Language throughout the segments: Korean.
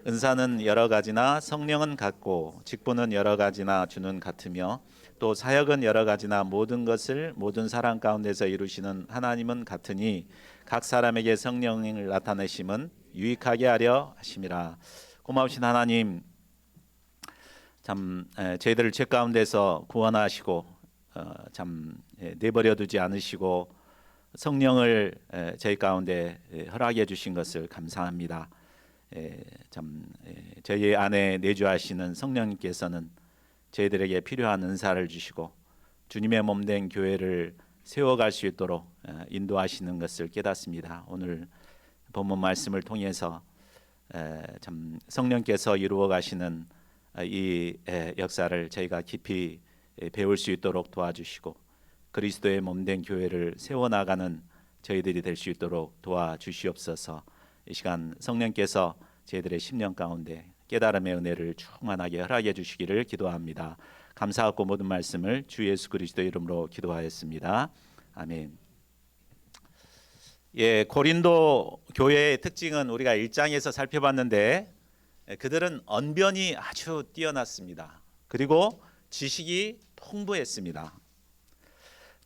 은사는 여러 가지나 성령은 같고 직분은 여러 가지나 주는 같으며 또 사역은 여러 가지나 모든 것을 모든 사람 가운데서 이루시는 하나님은 같으니 각 사람에게 성령을 나타내심은 유익하게 하려 하심이라. 고마우신 하나님, 참 저희들을 죄 가운데서 구원하시고 내버려 두지 않으시고 성령을 저희 가운데 허락해 주신 것을 감사합니다. 저희 안에 내주하시는 성령님께서는 저희들에게 필요한 은사를 주시고 주님의 몸된 교회를 세워갈 수 있도록 인도하시는 것을 깨닫습니다. 오늘 본문 말씀을 통해서 참 성령께서 이루어 가시는 이 역사를 저희가 깊이 배울 수 있도록 도와주시고 그리스도의 몸된 교회를 세워나가는 저희들이 될 수 있도록 도와주시옵소서. 이 시간 성령께서 저희들의 심령 가운데 깨달음의 은혜를 충만하게 허락해 주시기를 기도합니다. 감사하고 모든 말씀을 주 예수 그리스도 이름으로 기도하였습니다. 아멘. 고린도 교회의 특징은 우리가 1장에서 살펴봤는데 그들은 언변이 아주 뛰어났습니다. 그리고 지식이 풍부했습니다.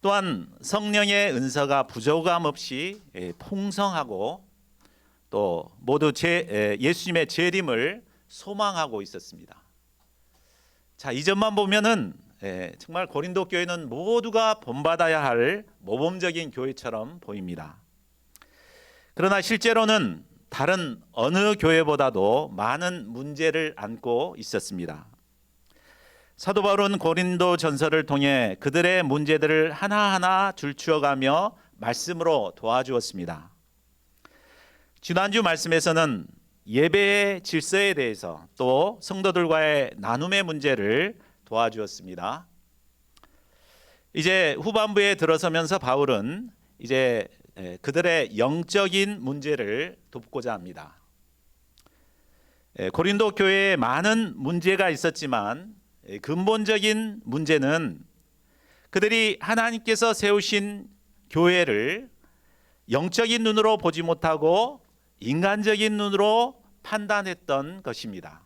또한 성령의 은사가 부족함 없이 풍성하고 또 모두 예수님의 재림을 소망하고 있었습니다. 자, 이 점만 보면은 정말 고린도 교회는 모두가 본받아야 할 모범적인 교회처럼 보입니다. 그러나 실제로는 다른 어느 교회보다도 많은 문제를 안고 있었습니다. 사도 바울은 고린도 전서를 통해 그들의 문제들을 하나하나 줄추어가며 말씀으로 도와주었습니다. 지난주 말씀에서는 예배의 질서에 대해서 또 성도들과의 나눔의 문제를 도와주었습니다. 이제 후반부에 들어서면서 바울은 이제 그들의 영적인 문제를 돕고자 합니다. 고린도 교회에 많은 문제가 있었지만 근본적인 문제는 그들이 하나님께서 세우신 교회를 영적인 눈으로 보지 못하고 인간적인 눈으로 판단했던 것입니다.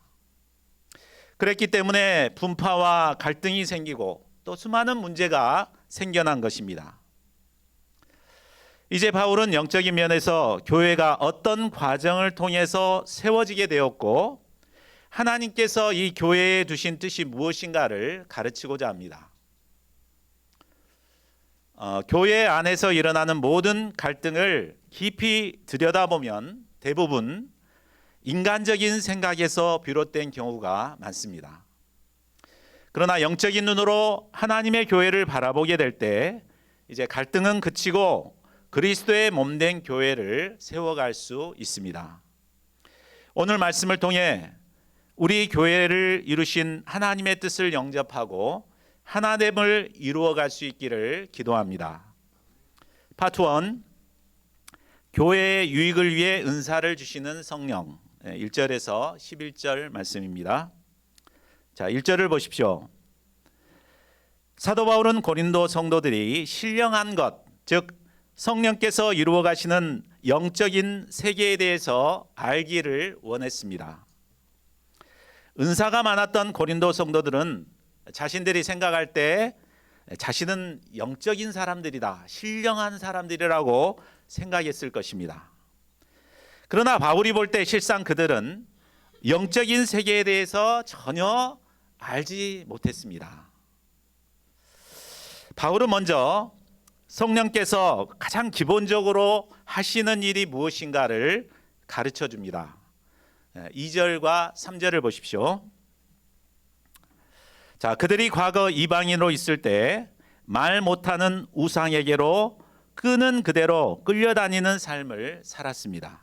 그랬기 때문에 분파와 갈등이 생기고 또 수많은 문제가 생겨난 것입니다. 이제 바울은 영적인 면에서 교회가 어떤 과정을 통해서 세워지게 되었고 하나님께서 이 교회에 두신 뜻이 무엇인가를 가르치고자 합니다. 교회 안에서 일어나는 모든 갈등을 깊이 들여다보면 대부분 인간적인 생각에서 비롯된 경우가 많습니다. 그러나 영적인 눈으로 하나님의 교회를 바라보게 될 때 이제 갈등은 그치고 그리스도의 몸된 교회를 세워갈 수 있습니다. 오늘 말씀을 통해 우리 교회를 이루신 하나님의 뜻을 영접하고 하나됨을 이루어갈 수 있기를 기도합니다. 파트 1, 교회의 유익을 위해 은사를 주시는 성령, 1절에서 11절 말씀입니다. 자, 1절을 보십시오. 사도 바울은 고린도 성도들이 신령한 것, 즉 성령께서 이루어 가시는 영적인 세계에 대해서 알기를 원했습니다. 은사가 많았던 고린도 성도들은 자신들이 생각할 때 자신은 영적인 사람들이다, 신령한 사람들이라고 생각했을 것입니다. 그러나 바울이 볼 때 실상 그들은 영적인 세계에 대해서 전혀 알지 못했습니다. 바울은 먼저 성령께서 가장 기본적으로 하시는 일이 무엇인가를 가르쳐 줍니다. 2절과 3절을 보십시오. 자, 그들이 과거 이방인으로 있을 때 말 못하는 우상에게로 끄는 그대로 끌려다니는 삶을 살았습니다.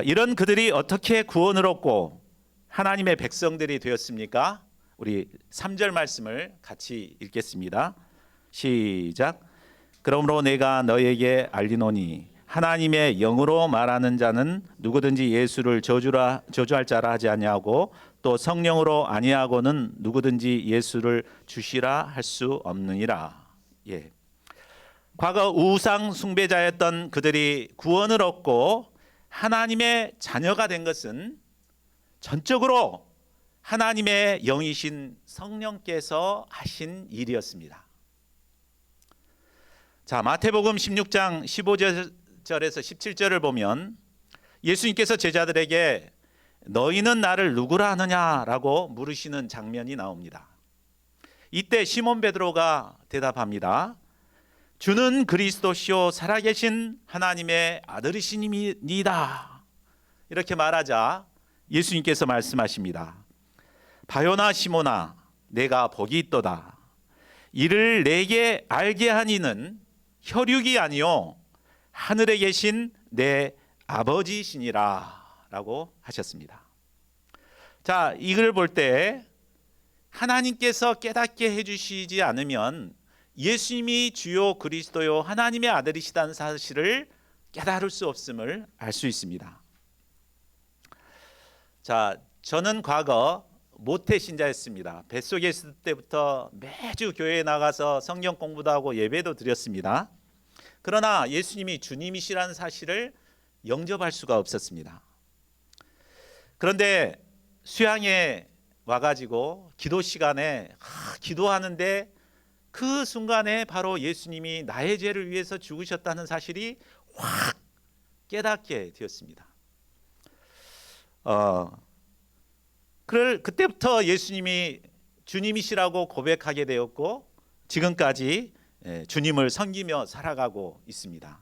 이런 그들이 어떻게 구원을 얻고 하나님의 백성들이 되었습니까? 우리 3절 말씀을 같이 읽겠습니다. 시작. 그러므로 내가 너에게 알리노니 하나님의 영으로 말하는 자는 누구든지 예수를 저주할 자라 하지 아니하고 또 성령으로 아니하고는 누구든지 예수를 주시라 할 수 없느니라. 과거 우상 숭배자였던 그들이 구원을 얻고 하나님의 자녀가 된 것은 전적으로 하나님의 영이신 성령께서 하신 일이었습니다. 자, 마태복음 16장 15절에서 17절을 보면 예수님께서 제자들에게 너희는 나를 누구라 하느냐라고 물으시는 장면이 나옵니다. 이때 시몬 베드로가 대답합니다. 주는 그리스도시요 살아계신 하나님의 아들이시니이다. 이렇게 말하자 예수님께서 말씀하십니다. 바요나 시몬아, 내가 복이 있도다. 이를 내게 알게 한 이는 혈육이 아니요 하늘에 계신 내 아버지시니라 라고 하셨습니다. 자, 이걸 볼 때 하나님께서 깨닫게 해주시지 않으면 예수님이 주요 그리스도요 하나님의 아들이시다는 사실을 깨달을 수 없음을 알 수 있습니다. 자, 저는 과거 모태 신자였습니다. 뱃속에 있을 때부터 매주 교회에 나가서 성경 공부도 하고 예배도 드렸습니다. 그러나 예수님이 주님이시라는 사실을 영접할 수가 없었습니다. 그런데 수양에 와가지고 기도 시간에 기도하는데 그 순간에 바로 예수님이 나의 죄를 위해서 죽으셨다는 사실이 확 깨닫게 되었습니다. 그때부터 예수님이 주님이시라고 고백하게 되었고 지금까지 주님을 섬기며 살아가고 있습니다.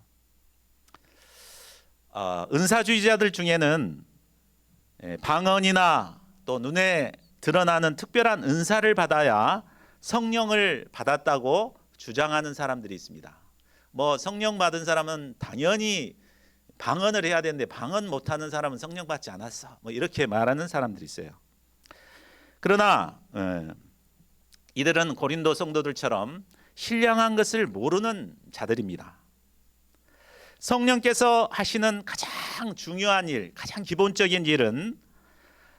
은사주의자들 중에는 방언이나 또 눈에 드러나는 특별한 은사를 받아야 성령을 받았다고 주장하는 사람들이 있습니다. 뭐 성령 받은 사람은 당연히 방언을 해야 되는데 방언 못하는 사람은 성령 받지 않았어. 뭐 이렇게 말하는 사람들이 있어요. 그러나 이들은 고린도 성도들처럼 신령한 것을 모르는 자들입니다. 성령께서 하시는 가장 중요한 일, 가장 기본적인 일은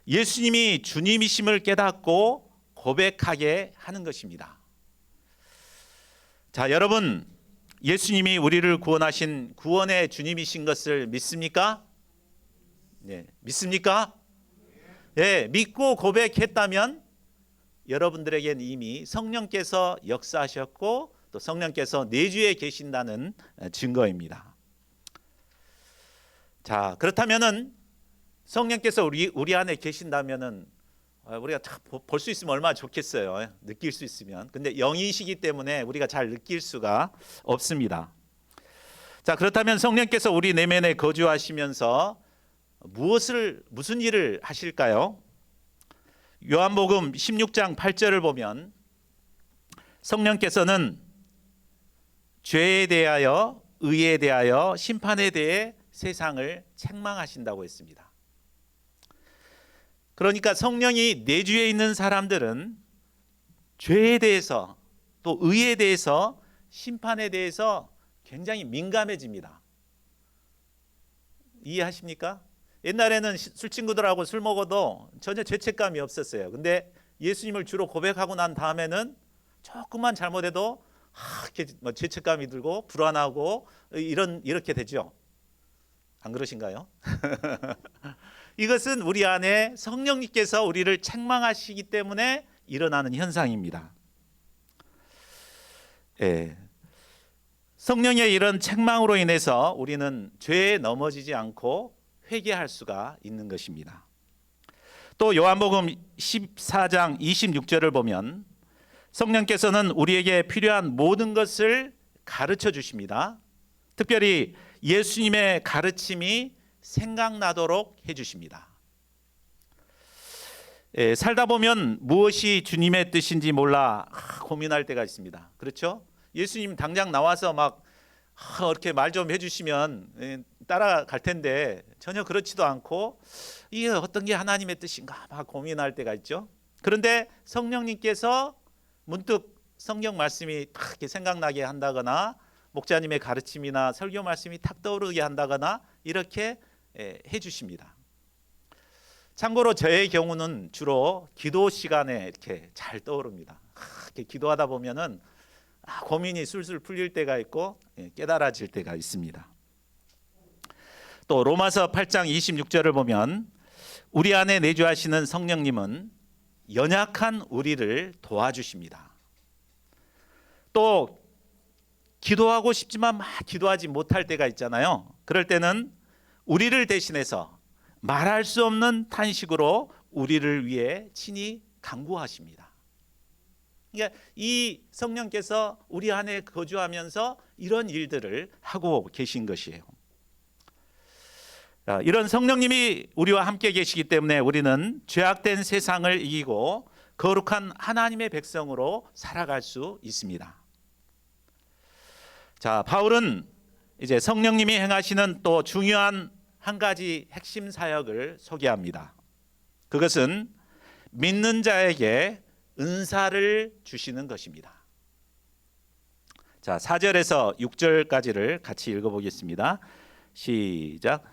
예수님이 주님이심을 깨닫고 고백하게 하는 것입니다. 자, 여러분, 예수님이 우리를 구원하신 구원의 주님이신 것을 믿습니까? 네, 믿습니까? 네, 믿고 고백했다면 여러분들에겐 이미 성령께서 역사하셨고 또 성령께서 내주에 계신다는 증거입니다. 자, 그렇다면은 성령께서 우리 안에 계신다면은 우리가 볼 수 있으면 얼마나 좋겠어요. 느낄 수 있으면. 근데 영이시기 때문에 우리가 잘 느낄 수가 없습니다. 자, 그렇다면 성령께서 우리 내면에 거주하시면서 무슨 일을 하실까요? 요한복음 16장 8절을 보면 성령께서는 죄에 대하여, 의에 대하여, 심판에 대해 세상을 책망하신다고 했습니다. 그러니까 성령이 내주에 있는 사람들은 죄에 대해서 또 의에 대해서 심판에 대해서 굉장히 민감해집니다. 이해하십니까? 옛날에는 술친구들하고 술 먹어도 전혀 죄책감이 없었어요. 근데 예수님을 주로 고백하고 난 다음에는 조금만 잘못해도 이렇게 죄책감이 들고 불안하고 이렇게 되죠. 안 그러신가요? 이것은 우리 안에 성령님께서 우리를 책망하시기 때문에 일어나는 현상입니다. 성령의 이런 책망으로 인해서 우리는 죄에 넘어지지 않고 회개할 수가 있는 것입니다. 또 요한복음 14장 26절을 보면 성령께서는 우리에게 필요한 모든 것을 가르쳐 주십니다. 특별히 예수님의 가르침이 생각나도록 해주십니다. 살다 보면 무엇이 주님의 뜻인지 몰라 고민할 때가 있습니다. 그렇죠? 예수님 당장 나와서 막 이렇게 말 좀 해주시면 따라갈 텐데 전혀 그렇지도 않고 이게 어떤 게 하나님의 뜻인가 막 고민할 때가 있죠. 그런데 성령님께서 문득 성경 말씀이 탁 이렇게 생각나게 한다거나 목자님의 가르침이나 설교 말씀이 탁 떠오르게 한다거나 이렇게 해주십니다. 참고로 저의 경우는 주로 기도 시간에 이렇게 잘 떠오릅니다. 이렇게 기도하다 보면은 고민이 술술 풀릴 때가 있고 깨달아질 때가 있습니다. 또 로마서 8장 26절을 보면 우리 안에 내주하시는 성령님은 연약한 우리를 도와주십니다. 또 기도하고 싶지만 막 기도하지 못할 때가 있잖아요. 그럴 때는 우리를 대신해서 말할 수 없는 탄식으로 우리를 위해 친히 간구하십니다. 그러니까 이 성령께서 우리 안에 거주하면서 이런 일들을 하고 계신 것이에요. 이런 성령님이 우리와 함께 계시기 때문에 우리는 죄악된 세상을 이기고 거룩한 하나님의 백성으로 살아갈 수 있습니다. 자, 바울은 이제 성령님이 행하시는 또 중요한 한 가지 핵심 사역을 소개합니다. 그것은 믿는 자에게 은사를 주시는 것입니다. 자, 4절에서 6절까지를 같이 읽어보겠습니다. 시작.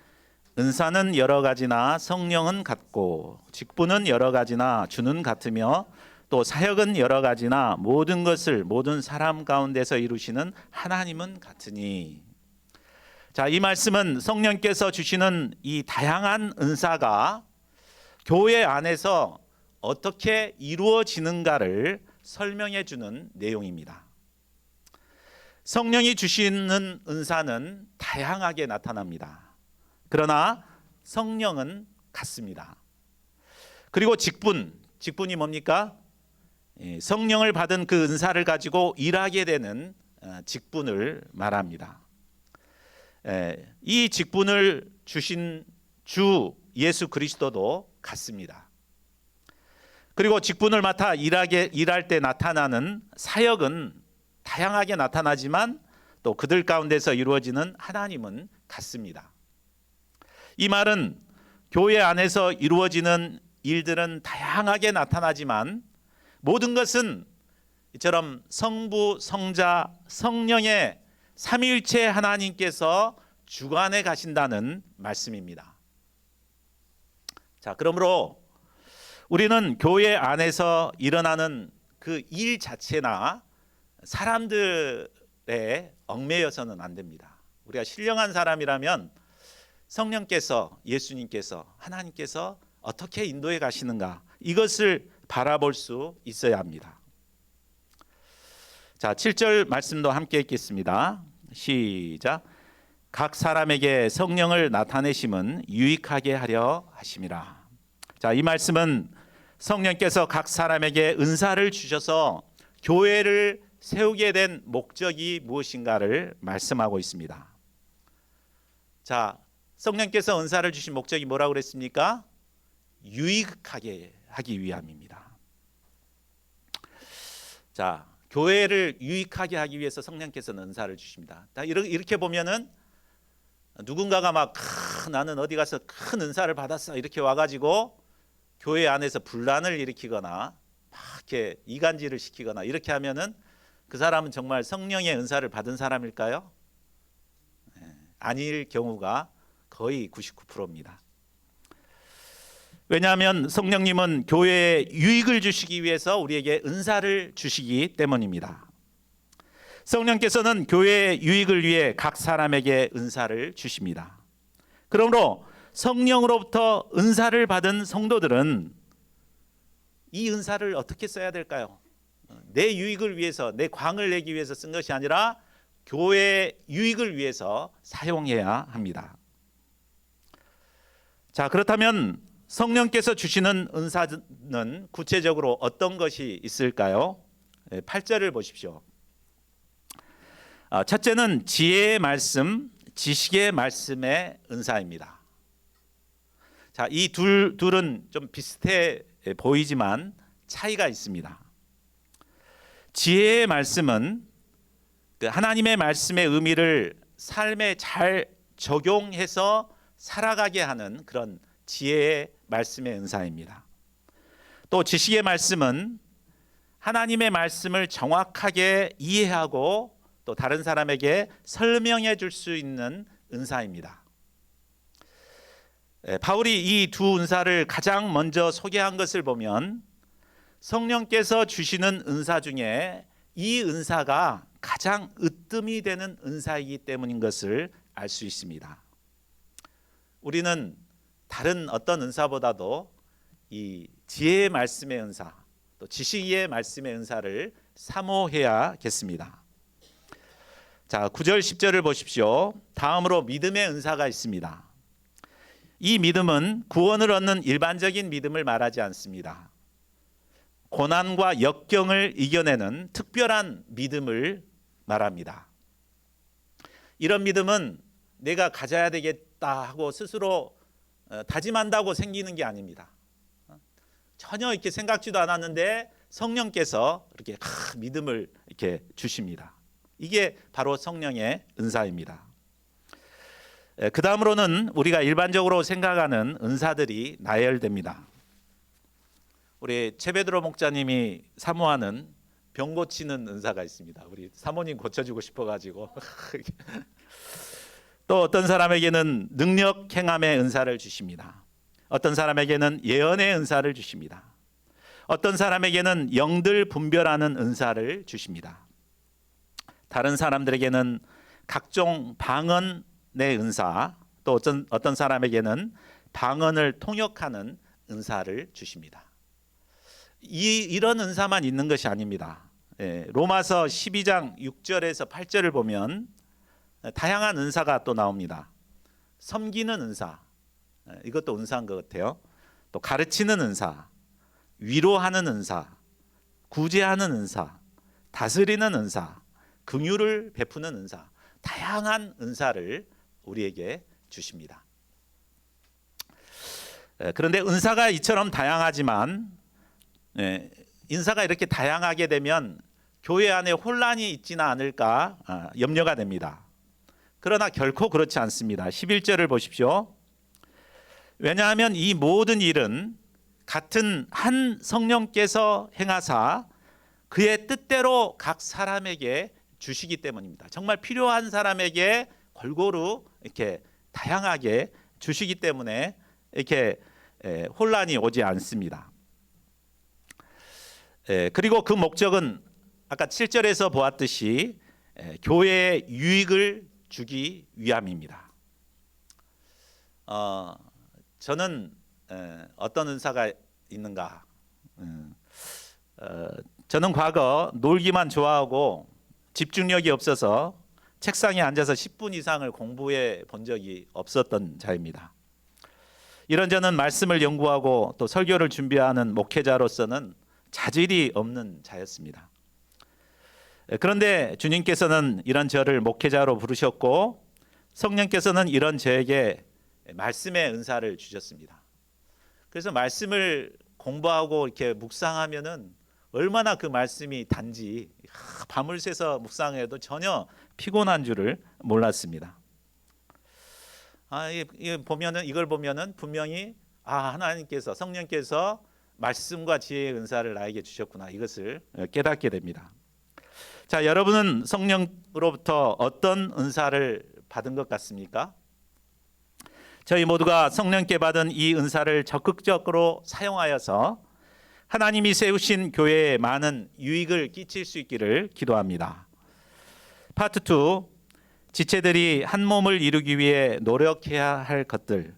은사는 여러 가지나 성령은 같고 직분은 여러 가지나 주는 같으며 또 사역은 여러 가지나 모든 것을 모든 사람 가운데서 이루시는 하나님은 같으니. 자, 이 말씀은 성령께서 주시는 이 다양한 은사가 교회 안에서 어떻게 이루어지는가를 설명해 주는 내용입니다. 성령이 주시는 은사는 다양하게 나타납니다. 그러나 성령은 같습니다. 그리고 직분이 뭡니까? 성령을 받은 그 은사를 가지고 일하게 되는 직분을 말합니다. 이 직분을 주신 주 예수 그리스도도 같습니다. 그리고 직분을 맡아 일할 때 나타나는 사역은 다양하게 나타나지만 또 그들 가운데서 이루어지는 하나님은 같습니다. 이 말은 교회 안에서 이루어지는 일들은 다양하게 나타나지만 모든 것은 이처럼 성부, 성자, 성령의 삼위일체 하나님께서 주관해 가신다는 말씀입니다. 자, 그러므로 우리는 교회 안에서 일어나는 그 일 자체나 사람들에 얽매여서는 안 됩니다. 우리가 신령한 사람이라면 성령께서, 예수님께서, 하나님께서 어떻게 인도해 가시는가, 이것을 바라볼 수 있어야 합니다. 자, 7절 말씀도 함께 읽겠습니다. 시작. 각 사람에게 성령을 나타내심은 유익하게 하려 하심이라. 자, 이 말씀은 성령께서 각 사람에게 은사를 주셔서 교회를 세우게 된 목적이 무엇인가를 말씀하고 있습니다. 자, 성령께서 은사를 주신 목적이 뭐라고 그랬습니까? 유익하게 하기 위함입니다. 자, 교회를 유익하게 하기 위해서 성령께서는 은사를 주십니다. 이렇게 보면은 누군가가 막 나는 어디 가서 큰 은사를 받았어 이렇게 와가지고 교회 안에서 분란을 일으키거나 막 이렇게 이간질을 시키거나 이렇게 하면은 그 사람은 정말 성령의 은사를 받은 사람일까요? 아닐 경우가 거의 99%입니다. 왜냐하면 성령님은 교회에 유익을 주시기 위해서 우리에게 은사를 주시기 때문입니다. 성령께서는 교회의 유익을 위해 각 사람에게 은사를 주십니다. 그러므로 성령으로부터 은사를 받은 성도들은 이 은사를 어떻게 써야 될까요? 내 유익을 위해서, 내 광을 내기 위해서 쓴 것이 아니라 교회의 유익을 위해서 사용해야 합니다. 자, 그렇다면 성령께서 주시는 은사는 구체적으로 어떤 것이 있을까요? 8절을 보십시오. 첫째는 지혜의 말씀, 지식의 말씀의 은사입니다. 자, 이 둘은 좀 비슷해 보이지만 차이가 있습니다. 지혜의 말씀은 하나님의 말씀의 의미를 삶에 잘 적용해서 살아가게 하는 그런 지혜의 말씀의 은사입니다. 또 지식의 말씀은 하나님의 말씀을 정확하게 이해하고 또 다른 사람에게 설명해 줄 수 있는 은사입니다. 바울이 이 두 은사를 가장 먼저 소개한 것을 보면 성령께서 주시는 은사 중에 이 은사가 가장 으뜸이 되는 은사이기 때문인 것을 알 수 있습니다. 우리는 다른 어떤 은사보다도 이 지혜의 말씀의 은사, 또 지식의 말씀의 은사를 사모해야겠습니다. 자, 9절 10절을 보십시오. 다음으로 믿음의 은사가 있습니다. 이 믿음은 구원을 얻는 일반적인 믿음을 말하지 않습니다. 고난과 역경을 이겨내는 특별한 믿음을 말합니다. 이런 믿음은 내가 가져야 되겠다 하고 스스로 다짐한다고 생기는 게 아닙니다. 전혀 이렇게 생각지도 않았는데 성령께서 이렇게 믿음을 이렇게 주십니다. 이게 바로 성령의 은사입니다. 그 다음으로는 우리가 일반적으로 생각하는 은사들이 나열됩니다. 우리 최베드로 목사님이 사모하는 병 고치는 은사가 있습니다. 우리 사모님 고쳐주고 싶어가지고 또 어떤 사람에게는 능력 행함의 은사를 주십니다. 어떤 사람에게는 예언의 은사를 주십니다. 어떤 사람에게는 영들 분별하는 은사를 주십니다. 다른 사람들에게는 각종 방언의 은사, 또 어떤 사람에게는 방언을 통역하는 은사를 주십니다. 이런 은사만 있는 것이 아닙니다. 로마서 12장 6절에서 8절을 보면 다양한 은사가 또 나옵니다. 섬기는 은사, 이것도 은사인 것 같아요. 또 가르치는 은사, 위로하는 은사, 구제하는 은사, 다스리는 은사, 긍휼을 베푸는 은사, 다양한 은사를 우리에게 주십니다. 그런데 은사가 이처럼 다양하지만 인사가 이렇게 다양하게 되면 교회 안에 혼란이 있지는 않을까 염려가 됩니다. 그러나 결코 그렇지 않습니다. 11절을 보십시오. 왜냐하면 이 모든 일은 같은 한 성령께서 행하사 그의 뜻대로 각 사람에게 주시기 때문입니다. 정말 필요한 사람에게 골고루 이렇게 다양하게 주시기 때문에 이렇게 혼란이 오지 않습니다. 그리고 그 목적은 아까 7절에서 보았듯이 교회의 유익을 주기 위함입니다. 저는 어떤 은사가 있는가? 저는 과거 놀기만 좋아하고 집중력이 없어서 책상에 앉아서 10분 이상을 공부해 본 적이 없었던 자입니다. 이런 저는 말씀을 연구하고 또 설교를 준비하는 목회자로서는 자질이 없는 자였습니다. 그런데 주님께서는 이런 저를 목회자로 부르셨고 성령께서는 이런 저에게 말씀의 은사를 주셨습니다. 그래서 말씀을 공부하고 이렇게 묵상하면은 얼마나 그 말씀이 단지 밤을 새서 묵상해도 전혀 피곤한 줄을 몰랐습니다. 이걸 보면은 분명히 하나님께서 성령께서 말씀과 지혜의 은사를 나에게 주셨구나, 이것을 깨닫게 됩니다. 자, 여러분은 성령으로부터 어떤 은사를 받은 것 같습니까? 저희 모두가 성령께 받은 이 은사를 적극적으로 사용하여서 하나님이 세우신 교회에 많은 유익을 끼칠 수 있기를 기도합니다. 파트 2, 지체들이 한 몸을 이루기 위해 노력해야 할 것들,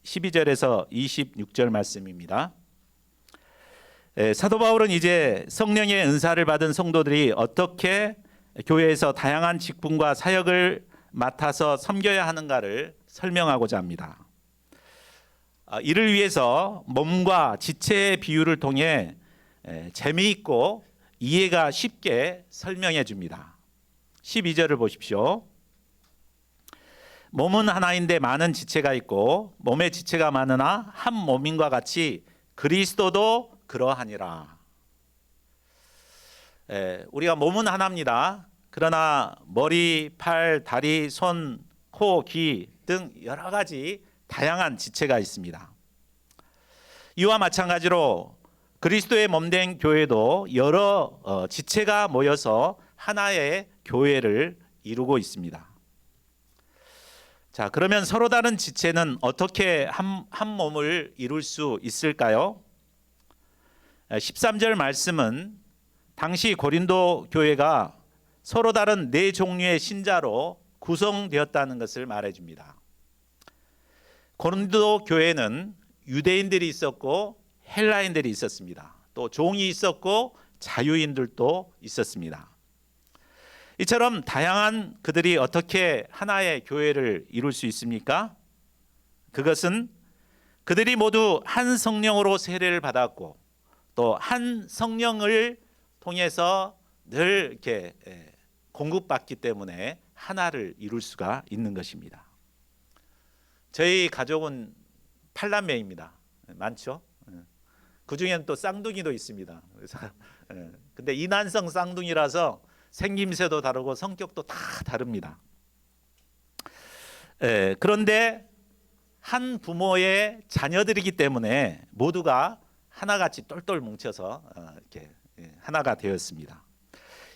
12절에서 26절 말씀입니다. 사도 바울은 이제 성령의 은사를 받은 성도들이 어떻게 교회에서 다양한 직분과 사역을 맡아서 섬겨야 하는가를 설명하고자 합니다. 이를 위해서 몸과 지체의 비유를 통해 재미있고 이해가 쉽게 설명해 줍니다. 12절을 보십시오. 몸은 하나인데 많은 지체가 있고 몸의 지체가 많으나 한 몸인과 같이 그리스도도 그러하니라. 우리가 몸은 하나입니다. 그러나 머리, 팔, 다리, 손, 코, 귀 등 여러 가지 다양한 지체가 있습니다. 이와 마찬가지로 그리스도의 몸된 교회도 여러 지체가 모여서 하나의 교회를 이루고 있습니다. 자, 그러면 서로 다른 지체는 어떻게 한 몸을 이룰 수 있을까요? 13절 말씀은 당시 고린도 교회가 서로 다른 네 종류의 신자로 구성되었다는 것을 말해줍니다. 고린도 교회는 유대인들이 있었고 헬라인들이 있었습니다. 또 종이 있었고 자유인들도 있었습니다. 이처럼 다양한 그들이 어떻게 하나의 교회를 이룰 수 있습니까? 그것은 그들이 모두 한 성령으로 세례를 받았고 또 한 성령을 통해서 늘 이렇게 공급받기 때문에 하나를 이룰 수가 있는 것입니다. 저희 가족은 8남매입니다. 많죠? 그 중에는 또 쌍둥이도 있습니다. 그래서 근데 이난성 쌍둥이라서 생김새도 다르고 성격도 다 다릅니다. 그런데 한 부모의 자녀들이기 때문에 모두가 하나같이 똘똘 뭉쳐서 이렇게 하나가 되었습니다.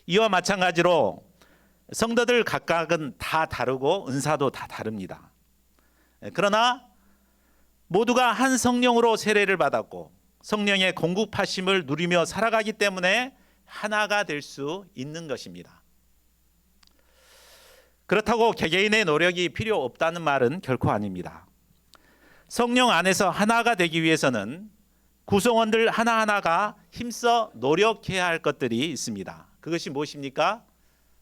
이와 마찬가지로 성도들 각각은 다 다르고 은사도 다 다릅니다. 그러나 모두가 한 성령으로 세례를 받았고 성령의 공급하심을 누리며 살아가기 때문에 하나가 될 수 있는 것입니다. 그렇다고 개개인의 노력이 필요 없다는 말은 결코 아닙니다. 성령 안에서 하나가 되기 위해서는 구성원들 하나하나가 힘써 노력해야 할 것들이 있습니다. 그것이 무엇입니까?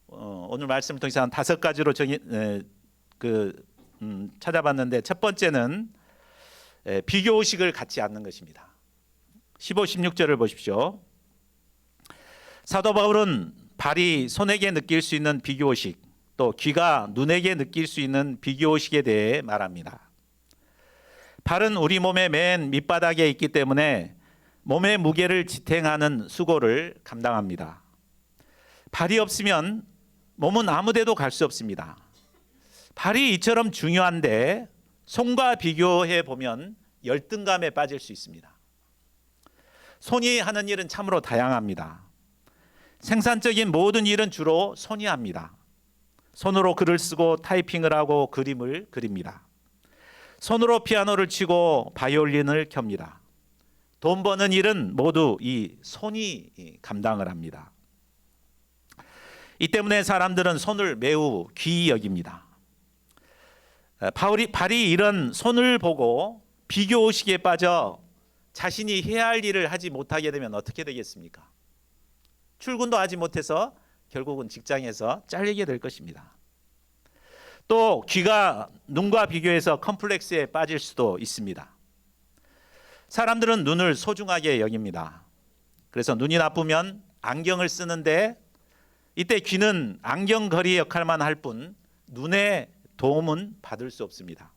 오늘 말씀을 통해서 한 5가지로 찾아봤는데 첫 번째는 비교의식을 갖지 않는 것입니다. 15, 16절을 보십시오. 사도 바울은 발이 손에게 느낄 수 있는 비교의식, 또 귀가 눈에게 느낄 수 있는 비교의식에 대해 말합니다. 발은 우리 몸의 맨 밑바닥에 있기 때문에 몸의 무게를 지탱하는 수고를 감당합니다. 발이 없으면 몸은 아무 데도 갈 수 없습니다. 발이 이처럼 중요한데 손과 비교해 보면 열등감에 빠질 수 있습니다. 손이 하는 일은 참으로 다양합니다. 생산적인 모든 일은 주로 손이 합니다. 손으로 글을 쓰고 타이핑을 하고 그림을 그립니다. 손으로 피아노를 치고 바이올린을 켭니다. 돈 버는 일은 모두 이 손이 감당을 합니다. 이 때문에 사람들은 손을 매우 귀히 여깁니다. 발이 이런 손을 보고 비교의식에 빠져 자신이 해야 할 일을 하지 못하게 되면 어떻게 되겠습니까? 출근도 하지 못해서 결국은 직장에서 잘리게 될 것입니다. 또 귀가 눈과 비교해서 컴플렉스에 빠질 수도 있습니다. 사람들은 눈을 소중하게 여깁니다. 그래서 눈이 나쁘면 안경을 쓰는데 이때 귀는 안경거리 역할만 할 뿐 눈의 도움은 받을 수 없습니다.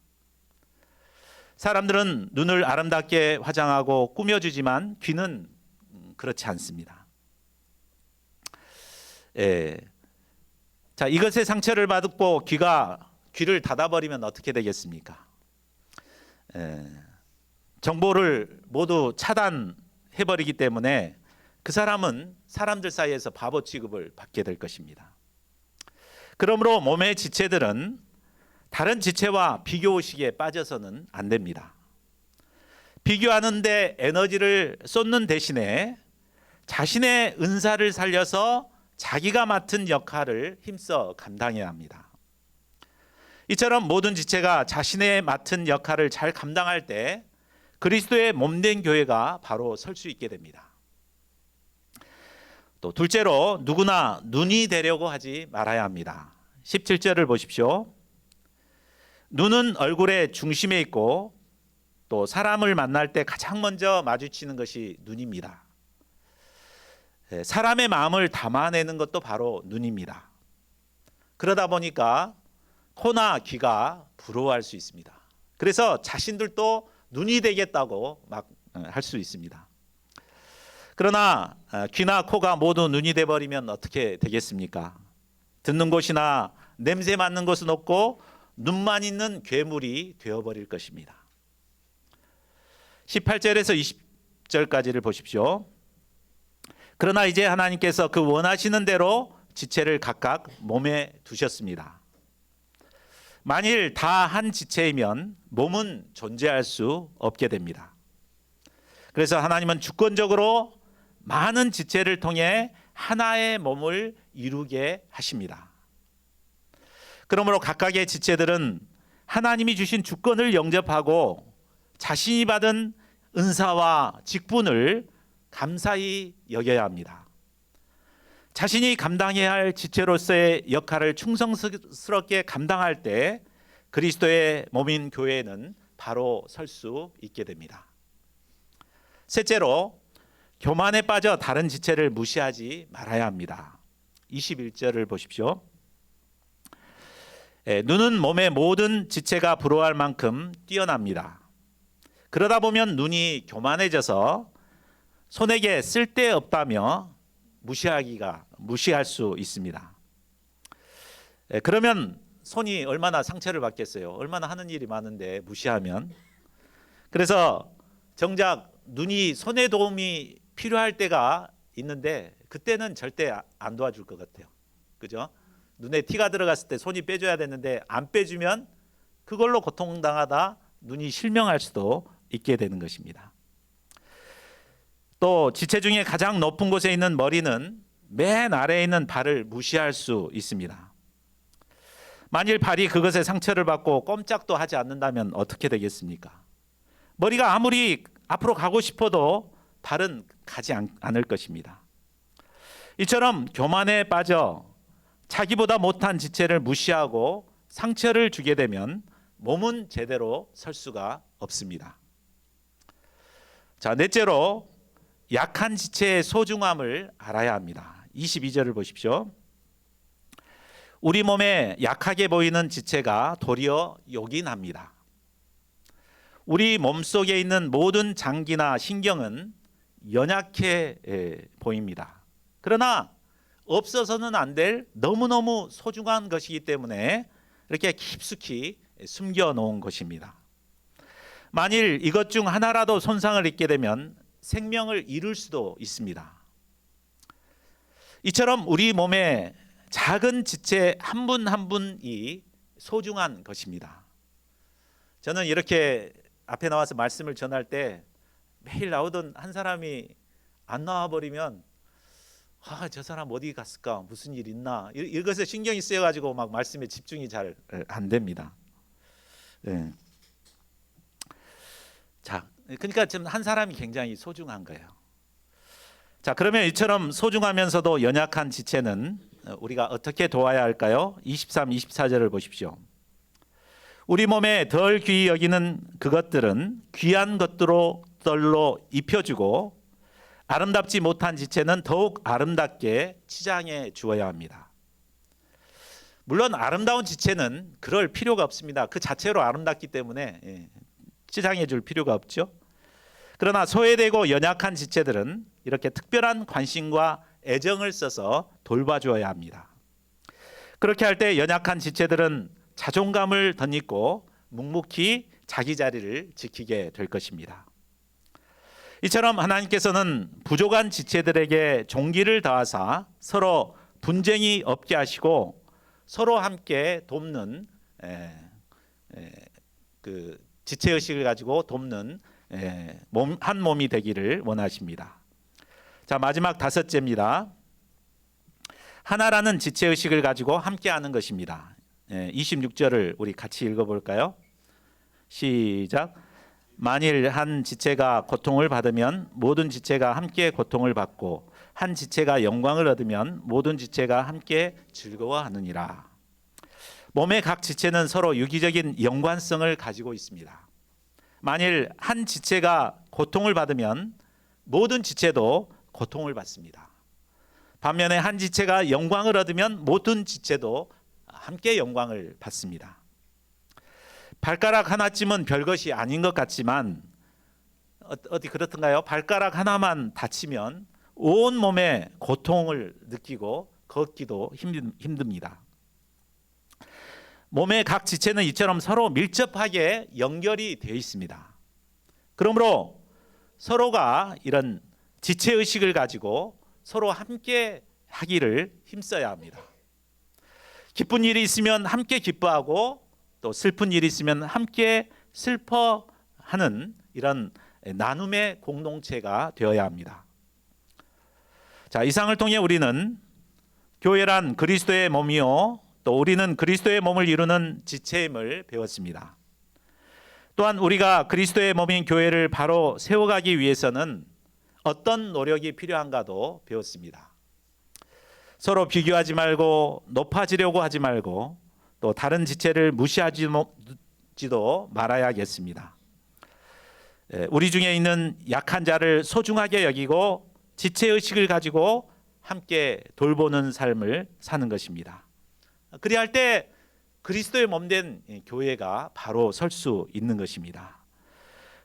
사람들은 눈을 아름답게 화장하고 꾸며주지만 귀는 그렇지 않습니다. 자, 이것에 상처를 받고 귀를 닫아버리면 어떻게 되겠습니까? 정보를 모두 차단해버리기 때문에 그 사람은 사람들 사이에서 바보 취급을 받게 될 것입니다. 그러므로 몸의 지체들은 다른 지체와 비교의식에 빠져서는 안 됩니다. 비교하는 데 에너지를 쏟는 대신에 자신의 은사를 살려서 자기가 맡은 역할을 힘써 감당해야 합니다. 이처럼 모든 지체가 자신의 맡은 역할을 잘 감당할 때 그리스도의 몸된 교회가 바로 설 수 있게 됩니다. 또 둘째로 누구나 눈이 되려고 하지 말아야 합니다. 17절을 보십시오. 눈은 얼굴의 중심에 있고 또 사람을 만날 때 가장 먼저 마주치는 것이 눈입니다. 사람의 마음을 담아내는 것도 바로 눈입니다. 그러다 보니까 코나 귀가 부러워할 수 있습니다. 그래서 자신들도 눈이 되겠다고 막 할 수 있습니다. 그러나 귀나 코가 모두 눈이 돼버리면 어떻게 되겠습니까? 듣는 곳이나 냄새 맡는 곳은 없고 눈만 있는 괴물이 되어버릴 것입니다. 18절에서 20절까지를 보십시오. 그러나 이제 하나님께서 그 원하시는 대로 지체를 각각 몸에 두셨습니다. 만일 다 한 지체이면 몸은 존재할 수 없게 됩니다. 그래서 하나님은 주권적으로 많은 지체를 통해 하나의 몸을 이루게 하십니다. 그러므로 각각의 지체들은 하나님이 주신 주권을 영접하고 자신이 받은 은사와 직분을 감사히 여겨야 합니다. 자신이 감당해야 할 지체로서의 역할을 충성스럽게 감당할 때 그리스도의 몸인 교회는 바로 설 수 있게 됩니다. 셋째로, 교만에 빠져 다른 지체를 무시하지 말아야 합니다. 21절을 보십시오. 눈은 몸의 모든 지체가 부러워할 만큼 뛰어납니다. 그러다 보면 눈이 교만해져서 손에게 쓸데없다며 무시할 수 있습니다. 그러면 손이 얼마나 상처를 받겠어요. 얼마나 하는 일이 많은데 무시하면. 그래서 정작 눈이 손의 도움이 필요할 때가 있는데 그때는 절대 안 도와줄 것 같아요. 그죠? 눈에 티가 들어갔을 때 손이 빼줘야 되는데 안 빼주면 그걸로 고통당하다 눈이 실명할 수도 있게 되는 것입니다. 또 지체 중에 가장 높은 곳에 있는 머리는 맨 아래에 있는 발을 무시할 수 있습니다. 만일 발이 그것에 상처를 받고 꼼짝도 하지 않는다면 어떻게 되겠습니까? 머리가 아무리 앞으로 가고 싶어도 발은 가지 않을 것입니다. 이처럼 교만에 빠져 자기보다 못한 지체를 무시하고 상처를 주게 되면 몸은 제대로 설 수가 없습니다. 자, 넷째로 약한 지체의 소중함을 알아야 합니다. 22절을 보십시오. 우리 몸에 약하게 보이는 지체가 도리어 요긴합니다. 우리 몸속에 있는 모든 장기나 신경은 연약해 보입니다. 그러나 없어서는 안 될 너무너무 소중한 것이기 때문에 이렇게 깊숙이 숨겨놓은 것입니다. 만일 이것 중 하나라도 손상을 입게 되면 생명을 잃을 수도 있습니다. 이처럼 우리 몸의 작은 지체 한 분 한 분이 소중한 것입니다. 저는 이렇게 앞에 나와서 말씀을 전할 때 매일 나오던 한 사람이 안 나와버리면 저 사람 어디 갔을까? 무슨 일 있나? 이것에 신경이 쓰여가지고 막 말씀에 집중이 잘 안 됩니다. 네. 자, 그러니까 지금 한 사람이 굉장히 소중한 거예요. 자, 그러면 이처럼 소중하면서도 연약한 지체는 우리가 어떻게 도와야 할까요? 23, 24절을 보십시오. 우리 몸에 덜 귀히 여기는 그것들은 귀한 것들로 입혀주고 아름답지 못한 지체는 더욱 아름답게 치장해 주어야 합니다. 물론 아름다운 지체는 그럴 필요가 없습니다. 그 자체로 아름답기 때문에 치장해 줄 필요가 없죠. 그러나 소외되고 연약한 지체들은 이렇게 특별한 관심과 애정을 써서 돌봐줘야 합니다. 그렇게 할 때 연약한 지체들은 자존감을 덧입고 묵묵히 자기 자리를 지키게 될 것입니다. 이처럼 하나님께서는 부족한 지체들에게 종기를 다하사 서로 분쟁이 없게 하시고 서로 함께 돕는 그 지체의식을 가지고 돕는 한 몸이 되기를 원하십니다. 자, 마지막 다섯째입니다. 하나라는 지체의식을 가지고 함께하는 것입니다. 26절을 우리 같이 읽어볼까요? 시작. 만일 한 지체가 고통을 받으면 모든 지체가 함께 고통을 받고 한 지체가 영광을 얻으면 모든 지체가 함께 즐거워하느니라. 몸의 각 지체는 서로 유기적인 연관성을 가지고 있습니다. 만일 한 지체가 고통을 받으면 모든 지체도 고통을 받습니다. 반면에 한 지체가 영광을 얻으면 모든 지체도 함께 영광을 받습니다. 발가락 하나쯤은 별것이 아닌 것 같지만 어디 그렇던가요? 발가락 하나만 다치면 온 몸에 고통을 느끼고 걷기도 힘듭니다. 몸의 각 지체는 이처럼 서로 밀접하게 연결이 되어 있습니다. 그러므로 서로가 이런 지체의식을 가지고 서로 함께 하기를 힘써야 합니다. 기쁜 일이 있으면 함께 기뻐하고 또 슬픈 일이 있으면 함께 슬퍼하는 이런 나눔의 공동체가 되어야 합니다. 자, 이상을 통해 우리는 교회란 그리스도의 몸이요 또 우리는 그리스도의 몸을 이루는 지체임을 배웠습니다. 또한 우리가 그리스도의 몸인 교회를 바로 세워가기 위해서는 어떤 노력이 필요한가도 배웠습니다. 서로 비교하지 말고 높아지려고 하지 말고 또 다른 지체를 무시하지도 말아야겠습니다. 우리 중에 있는 약한 자를 소중하게 여기고 지체의식을 가지고 함께 돌보는 삶을 사는 것입니다. 그리할 때 그리스도의 몸된 교회가 바로 설 수 있는 것입니다.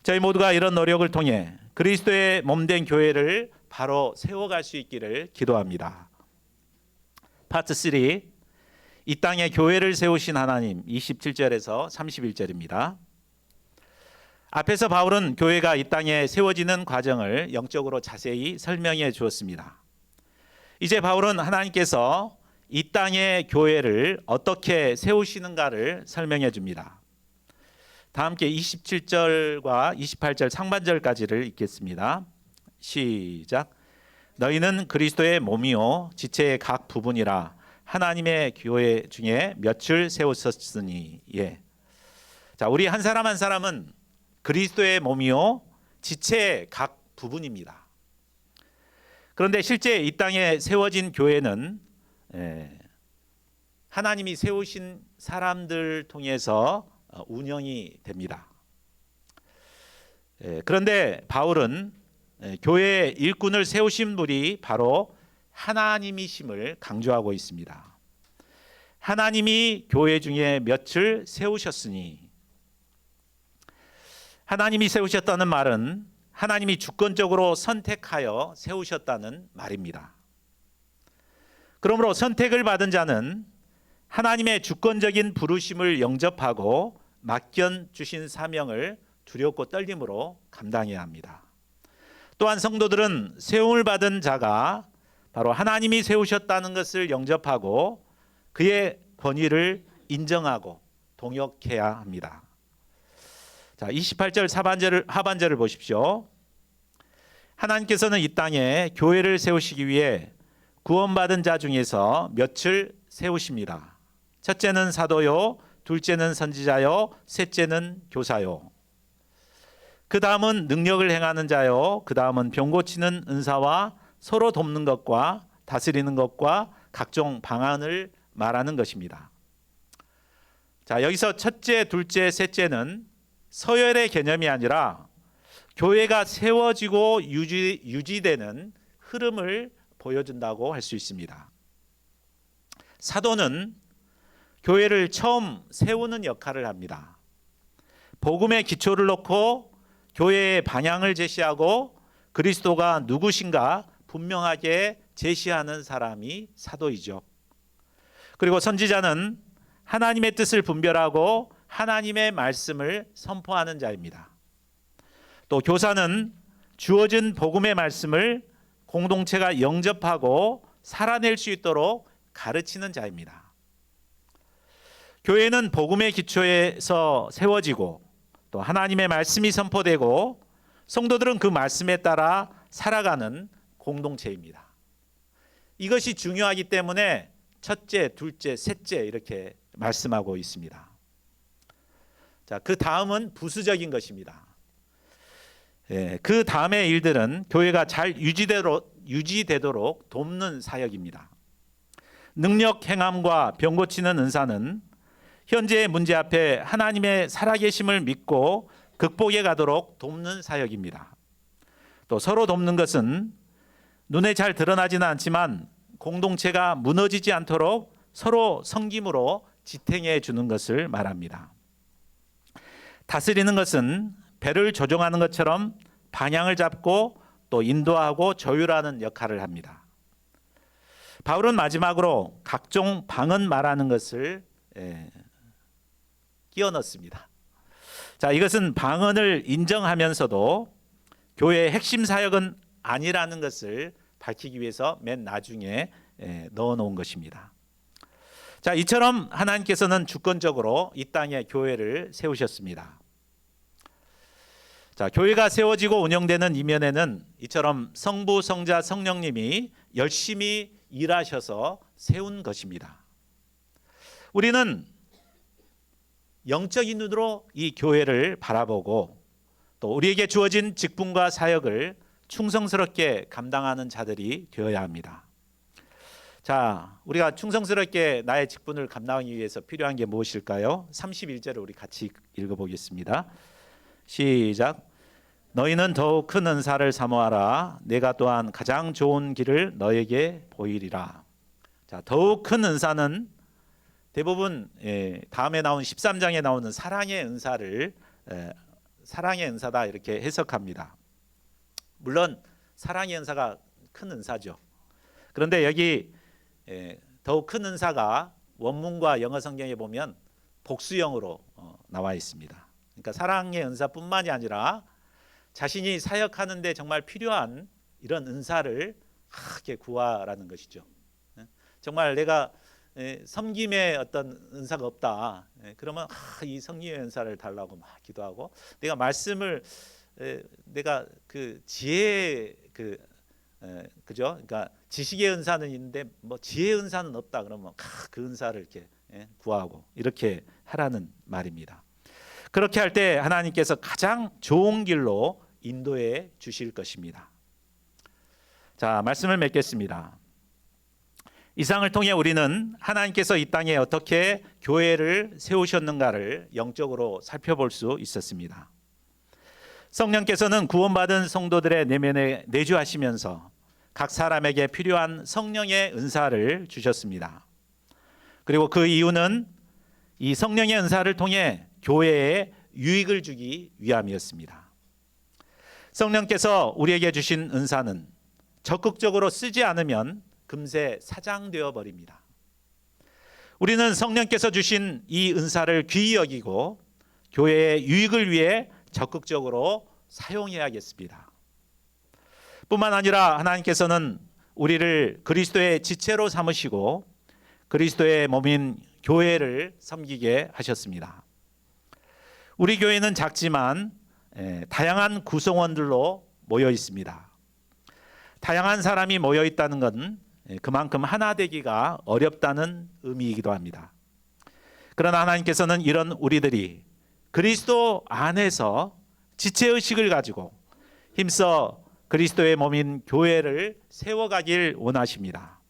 저희 모두가 이런 노력을 통해 그리스도의 몸된 교회를 바로 세워갈 수 있기를 기도합니다. 파트 3, 이 땅에 교회를 세우신 하나님, 27절에서 31절입니다. 앞에서 바울은 교회가 이 땅에 세워지는 과정을 영적으로 자세히 설명해 주었습니다. 이제 바울은 하나님께서 이 땅의 교회를 어떻게 세우시는가를 설명해 줍니다. 다 함께 27절과 28절 상반절까지를 읽겠습니다. 시작. 너희는 그리스도의 몸이요 지체의 각 부분이라 하나님의 교회 중에 몇을 세우셨으니. 자, 우리 한 사람 한 사람은 그리스도의 몸이요 지체의 각 부분입니다. 그런데 실제 이 땅에 세워진 교회는 하나님이 세우신 사람들 통해서 운영이 됩니다. 그런데 바울은 교회의 일꾼을 세우신 분이 바로 하나님이심을 강조하고 있습니다. 하나님이 교회 중에 몇을 세우셨으니. 하나님이 세우셨다는 말은 하나님이 주권적으로 선택하여 세우셨다는 말입니다. 그러므로 선택을 받은 자는 하나님의 주권적인 부르심을 영접하고 맡겨 주신 사명을 두렵고 떨림으로 감당해야 합니다. 또한 성도들은 세움을 받은 자가 바로 하나님이 세우셨다는 것을 영접하고 그의 권위를 인정하고 동역해야 합니다. 자, 28절 하반절을 보십시오. 하나님께서는 이 땅에 교회를 세우시기 위해 구원받은 자 중에서 몇을 세우십니다. 첫째는 사도요, 둘째는 선지자요, 셋째는 교사요. 그 다음은 능력을 행하는 자요, 그 다음은 병 고치는 은사와 서로 돕는 것과 다스리는 것과 각종 방안을 말하는 것입니다. 자, 여기서 첫째, 둘째, 셋째는 서열의 개념이 아니라 교회가 세워지고 유지되는 흐름을 보여준다고 할 수 있습니다. 사도는 교회를 처음 세우는 역할을 합니다. 복음의 기초를 놓고 교회의 방향을 제시하고 그리스도가 누구신가 분명하게 제시하는 사람이 사도이죠. 그리고 선지자는 하나님의 뜻을 분별하고 하나님의 말씀을 선포하는 자입니다. 또 교사는 주어진 복음의 말씀을 공동체가 영접하고 살아낼 수 있도록 가르치는 자입니다. 교회는 복음의 기초에서 세워지고 또 하나님의 말씀이 선포되고 성도들은 그 말씀에 따라 살아가는 공동체입니다. 이것이 중요하기 때문에 첫째, 둘째, 셋째 이렇게 말씀하고 있습니다. 자, 그 다음은 부수적인 것입니다. 그 다음의 일들은 교회가 잘 유지되도록 돕는 사역입니다. 능력 행함과 병 고치는 은사는 현재의 문제 앞에 하나님의 살아계심을 믿고 극복해 가도록 돕는 사역입니다. 또 서로 돕는 것은 눈에 잘 드러나지는 않지만 공동체가 무너지지 않도록 서로 섬김으로 지탱해 주는 것을 말합니다. 다스리는 것은 배를 조종하는 것처럼 방향을 잡고 또 인도하고 조율하는 역할을 합니다. 바울은 마지막으로 각종 방언 말하는 것을 끼워 넣습니다. 자, 이것은 방언을 인정하면서도 교회의 핵심 사역은 아니라는 것을 밝히기 위해서 맨 나중에 넣어 놓은 것입니다. 자, 이처럼 하나님께서는 주권적으로 이 땅에 교회를 세우셨습니다. 자, 교회가 세워지고 운영되는 이면에는 이처럼 성부, 성자, 성령님이 열심히 일하셔서 세운 것입니다. 우리는 영적인 눈으로 이 교회를 바라보고 또 우리에게 주어진 직분과 사역을 충성스럽게 감당하는 자들이 되어야 합니다. 자, 우리가 충성스럽게 나의 직분을 감당하기 위해서 필요한 게 무엇일까요? 31절을 우리 같이 읽어보겠습니다. 시작. 너희는 더욱 큰 은사를 사모하라. 내가 또한 가장 좋은 길을 너에게 보이리라. 자, 더욱 큰 은사는 대부분 다음에 나온 13장에 나오는 사랑의 은사를 사랑의 은사다 이렇게 해석합니다. 물론 사랑의 은사가 큰 은사죠. 그런데 여기 더욱 큰 은사가 원문과 영어 성경에 보면 복수형으로 나와 있습니다. 그러니까 사랑의 은사뿐만이 아니라 자신이 사역하는데 정말 필요한 이런 은사를 크게 구하라는 것이죠. 정말 내가 섬김의 어떤 은사가 없다. 그러면 이 섬김의 은사를 달라고 막 기도하고, 내가 말씀을 내가 그 지혜 그죠? 그러니까 지식의 은사는 있는데 뭐 지혜의 은사는 없다. 그러면 그 은사를 이렇게 구하고 이렇게 하라는 말입니다. 그렇게 할 때 하나님께서 가장 좋은 길로 인도해 주실 것입니다. 자, 말씀을 맺겠습니다. 이상을 통해 우리는 하나님께서 이 땅에 어떻게 교회를 세우셨는가를 영적으로 살펴볼 수 있었습니다. 성령께서는 구원받은 성도들의 내면에 내주하시면서 각 사람에게 필요한 성령의 은사를 주셨습니다. 그리고 그 이유는 이 성령의 은사를 통해 교회에 유익을 주기 위함이었습니다. 성령께서 우리에게 주신 은사는 적극적으로 쓰지 않으면 금세 사장되어 버립니다. 우리는 성령께서 주신 이 은사를 귀히 여기고 교회의 유익을 위해 적극적으로 사용해야겠습니다. 뿐만 아니라 하나님께서는 우리를 그리스도의 지체로 삼으시고 그리스도의 몸인 교회를 섬기게 하셨습니다. 우리 교회는 작지만 다양한 구성원들로 모여 있습니다. 다양한 사람이 모여 있다는 건 그만큼 하나 되기가 어렵다는 의미이기도 합니다. 그러나 하나님께서는 이런 우리들이 그리스도 안에서 지체의식을 가지고 힘써 그리스도의 몸인 교회를 세워가길 원하십니다.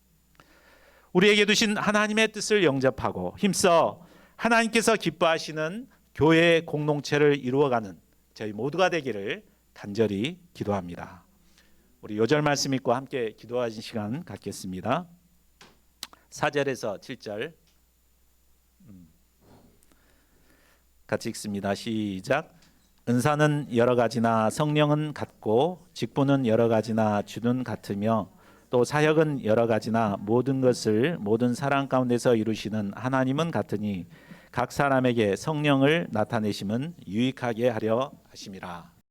우리에게 두신 하나님의 뜻을 영접하고 힘써 하나님께서 기뻐하시는 교회의 공동체를 이루어가는 저희 모두가 되기를 간절히 기도합니다. 우리 요절 말씀 읽고 함께 기도하는 시간 갖겠습니다. 4절에서 7절 같이 읽습니다. 시작. 은사는 여러 가지나 성령은 같고 직분은 여러 가지나 주는 같으며 또 사역은 여러 가지나 모든 것을 모든 사람 가운데서 이루시는 하나님은 같으니 각 사람에게 성령을 나타내심은 유익하게 하려 하심이라.